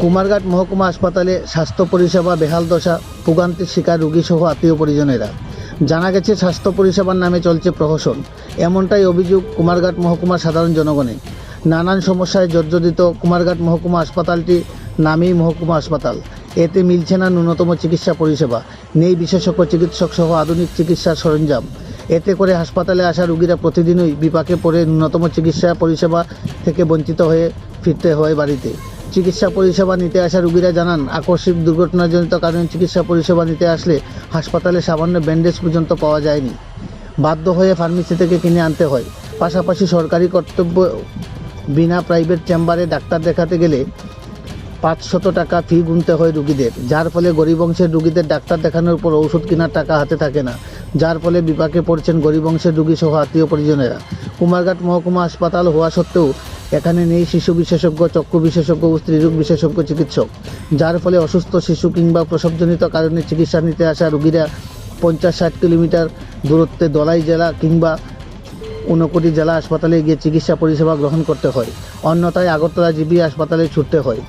কুমারঘাট মহকুমা হাসপাতালে স্বাস্থ্য পরিষেবা বেহাল দশা, ভোগান্তির শিকার রোগীসহ আত্মীয় পরিজনেরা। জানা গেছে স্বাস্থ্য পরিষেবার নামে চলছে প্রহসন। এমনটাই অভিযোগ কুমারঘাট মহকুমার সাধারণ জনগণের। নানান সমস্যায় জর্জরিত কুমারঘাট মহকুমা হাসপাতালটি নামেই মহকুমা হাসপাতাল, এতে মিলছে না ন্যূনতম চিকিৎসা পরিষেবা, নেই বিশেষজ্ঞ চিকিৎসক সহ আধুনিক চিকিৎসার সরঞ্জাম। এতে করে হাসপাতালে আসা রোগীরা প্রতিদিনই বিপাকে পড়ে ন্যূনতম চিকিৎসা পরিষেবা থেকে বঞ্চিত হয়ে ফিরতে হয় বাড়িতে। চিকিৎসা পরিষেবা নিতে আসা রোগীরা জানান, আকস্মিক দুর্ঘটনাজনিত কারণে চিকিৎসা পরিষেবা নিতে আসলে হাসপাতালে সামান্য ব্যান্ডেজ পর্যন্ত পাওয়া যায়নি, বাধ্য হয়ে ফার্মেসি থেকে কিনে আনতে হয়। পাশাপাশি সরকারি কর্তব্য বিনা প্রাইভেট চেম্বারে ডাক্তার দেখাতে গেলে 500 টাকা ফি গুনতে হয় রোগীদের, যার ফলে গরিব অংশের রোগীদের ডাক্তার দেখানোর পর ওষুধ কেনার টাকা হাতে থাকে না, যার ফলে বিপাকে পড়ছেন গরিব অংশের রোগী সহ আত্মীয় পরিজনেরা। কুমারঘাট মহকুমা হাসপাতাল হওয়া সত্ত্বেও এখানে নেই শিশু বিশেষজ্ঞ, চক্ষু বিশেষজ্ঞ ও স্ত্রীরোগ বিশেষজ্ঞ চিকিৎসক, যার ফলে অসুস্থ শিশু কিংবা প্রসবজনিত কারণে চিকিৎসা নিতে আসা রোগীরা 50-60 কিলোমিটার দূরত্বে দলাই জেলা কিংবা ঊনকোটি জেলা হাসপাতালে গিয়ে চিকিৎসা পরিষেবা গ্রহণ করতে হয়, অন্যথায় আগরতলা জিবি হাসপাতালে ছুটতে হয়।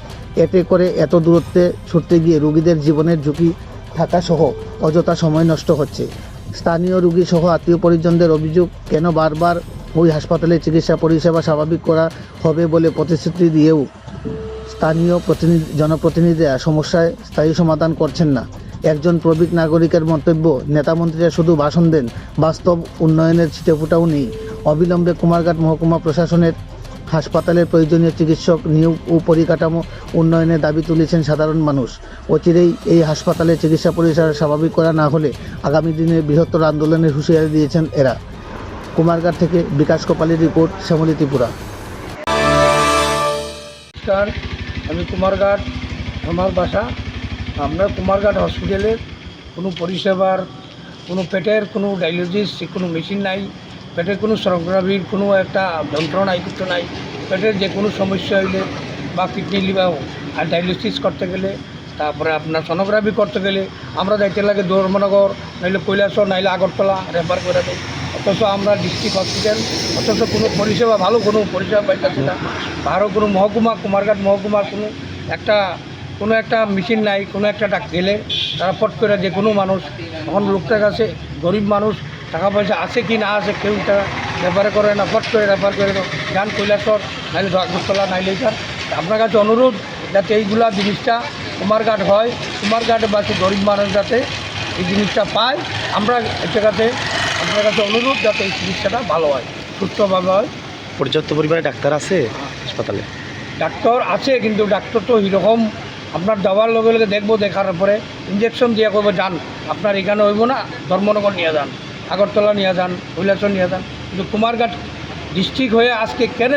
এতে করে এত দূরত্বে ছুটতে গিয়ে রোগীদের জীবনের ঝুঁকি থাকা সহ অযথা সময় নষ্ট হচ্ছে। স্থানীয় রোগী সহ আত্মীয় পরিজনদের অভিযোগ, কেন বারবার ওই হাসপাতালে চিকিৎসা পরিষেবা স্বাভাবিক করা হবে বলে প্রতিশ্রুতি দিয়েও স্থানীয় জনপ্রতিনিধিরা সমস্যায় স্থায়ী সমাধান করছেন না। একজন প্রবীণ নাগরিকের মন্তব্য, নেতামন্ত্রীরা শুধু ভাষণ দেন, বাস্তব উন্নয়নের ছিটেফোঁটাও নেই। অবিলম্বে কুমারঘাট মহকুমা প্রশাসনের হাসপাতালের প্রয়োজনীয় চিকিৎসক নিয়োগ ও পরিকাঠামো উন্নয়নের দাবি তুলেছেন সাধারণ মানুষ। অচিরেই এই হাসপাতালে চিকিৎসা পরিষেবা স্বাভাবিক করা না হলে আগামী দিনে বৃহত্তর আন্দোলনের হুঁশিয়ারি দিয়েছেন এরা। কুমারঘাট থেকে বিকাশ কপালের রিপোর্ট, শ্যামলী ত্রিপুরা। নমস্কার, আমি কুমারঘাট, আমার বাসা। আমরা কুমারঘাট হসপিটালের কোনো পরিষেবার, কোনো পেটের কোনো ডায়ালিসিস, কোনো মেশিন নাই, পেটের কোনো সোনোগ্রাফির কোনো একটা যন্ত্রণা কিছু নাই। পেটের যে কোনো সমস্যা হইলে বা কিডনি লিভার আর ডায়ালিসিস করতে গেলে, তারপরে আপনার সোনোগ্রাফি করতে গেলে আমরা যাইতে লাগে ধর্মনগর, নাইলে কৈলাসর, নাইলে আগরতলা রেফার করে দেয়। অথচ আমরা ডিস্ট্রিক্ট হসপিটাল, অথচ কোনো পরিষেবা, ভালো কোনো পরিষেবা পাইতেছি না। আরও কোনো মহকুমা, কুমারঘাট মহকুমার কোনো একটা মেশিন নাই, কোনো একটা ডাক গেলে তারা পট করে যে কোনো মানুষ, তখন লোকটার কাছে গরিব মানুষ, টাকা পয়সা আছে কি না আছে কেউ তারা রেফার করে না, পট করে রেফার করে যান কৈলাসর, নাইলে আগরতলা, নাইলে এখান। আপনার কাছে অনুরোধ যাতে এইগুলা জিনিসটা কুমারঘাট হয়, কুমারঘাটবাসী গরিব মানুষ যাতে এই জিনিসটা পায়। আমরা এটা কাছে আপনার কাছে অনুরোধ যাতে এই চিকিৎসাটা ভালো হয়, সুস্থভাবে হয়। পর্যাপ্ত পরিমাণে ডাক্তার আছে হাসপাতালে? ডাক্তার আছে, কিন্তু ডাক্তার তো এরকম আপনার যাওয়ার লগে লগে দেখবো, দেখার পরে ইঞ্জেকশন দিয়ে করবো, যান আপনার এখানে হইব না, ধর্মনগর নিয়ে যান, আগরতলা নিয়ে যান, কৈলাসর নিয়ে যান। কিন্তু কুমারঘাট ডিস্ট্রিক্ট হয়ে আজকে কেন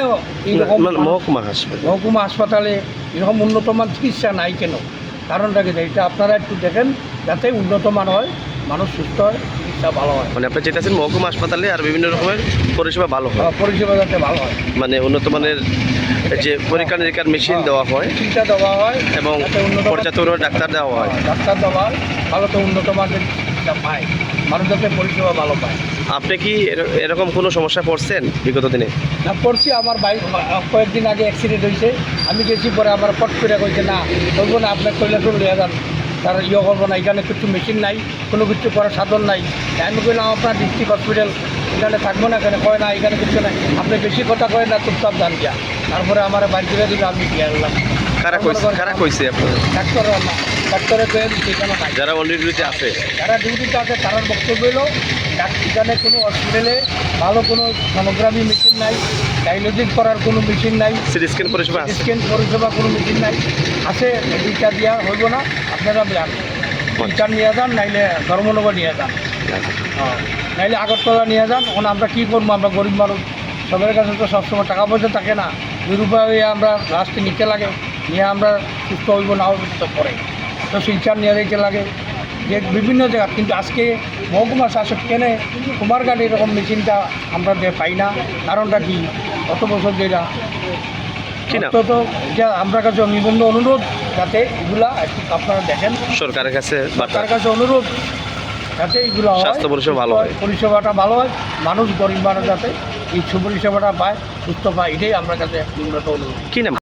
এইরকম মহকুমা হাসপাতালে এরকম উন্নতমান চিকিৎসা নাই কেন? কারণটা কি? এটা আপনারা একটু দেখেন যাতে উন্নত মান হয়, মানুষ সুস্থ হয়, চিকিৎসা ভালো হয়। মানে আপনি চেয়েছেন মহকুমা হাসপাতালে আর বিভিন্ন রকমের পরিষেবা ভালো হয়, পরিষেবা যাতে ভালো হয়, মানে উন্নত মানের যে পরীক্ষা নিরীক্ষার মেশিন দেওয়া হয়, চিকিৎসা দেওয়া হয় এবং পর্যাপ্ত পরিমাণে ডাক্তার দেওয়া হয়, ভালো তো উন্নত মানের চিকিৎসা পায়, মানুষ যাতে পরিষেবা ভালো পায়। আপনি কি এরকম কোনো সমস্যা পড়ছেন বিগত দিনে? না, পড়ছি। আমার বাইক কয়েকদিন আগে অ্যাক্সিডেন্ট হয়েছে, আমি গেছি, পরে আমার পট করে কইছে না করবো না, আপনার কৈলাসর লিয়ে যান, তার করবো না, এখানে কিছু মেশিন নাই, কোনো কিছু করার সাধন নাই। আমি কইলাম আপনার ডিস্ট্রিক্ট হসপিটাল, এখানে থাকবো না, এখানে কয় না, এখানে কিছু নাই, আপনি বেশি কথা কয় না, চুপচাপ যান গিয়া। তারপরে আমার বাইক করে দিল, আমি গিয়ে এলাম। কারা কইছে আপনার? ডাক্তারের কয়ে দিচ্ছে এখানে নাই, যারা অলরেডি আছে, যারা ডিউটিতে আছে তারার বক্তব্য হলো এখানে কোনো হসপিটালে ভালো কোনো সোনোগ্রাফি মেশিন নাই, ডায়ালিসিস করার কোনো মেশিন নাই, সিটি স্ক্যান পরিষেবা আছে, স্ক্যান পরিষেবা কোনো মেশিন নাই। আছে দুইটা দিয়া হইব না, আপনারা যান, চার নিয়ে যান, নাইলে ধর্মনগর নিয়ে যান, নাইলে আগরতলা নিয়ে যান। এখন আমরা কী করবো? আমরা গরিব মানুষ, সবার কাছে তো সবসময় টাকা পয়সা থাকে না, নিরুপায় হয়ে আমরা লাস্টে নিতে লাগে, নিয়ে আমরা সুস্থ হইব না হইব তো পরে তো শিলচার নিয়ে যেতে লাগে, যে বিভিন্ন জায়গা। কিন্তু আজকে মহকুমা শাসক কেনে কুমারঘাট এরকম মেশিনটা আমরা পাই না, কারণটা কি? কত বছর যেটা তো এটা আমরা কাছে নিবন্ধ অনুরোধ যাতে এগুলা একটু আপনারা দেখেন, সরকারের কাছে অনুরোধ যাতে এগুলো হয়, স্বাস্থ্য পরিষেবা ভালো হয়, পরিষেবাটা ভালো হয়, মানুষ গরিব মানুষ যাতে এই পরিষেবাটা পায়, সুস্থ পায়, এটাই আমরা কাছে নিম্নত অনুরোধ। কি নাম?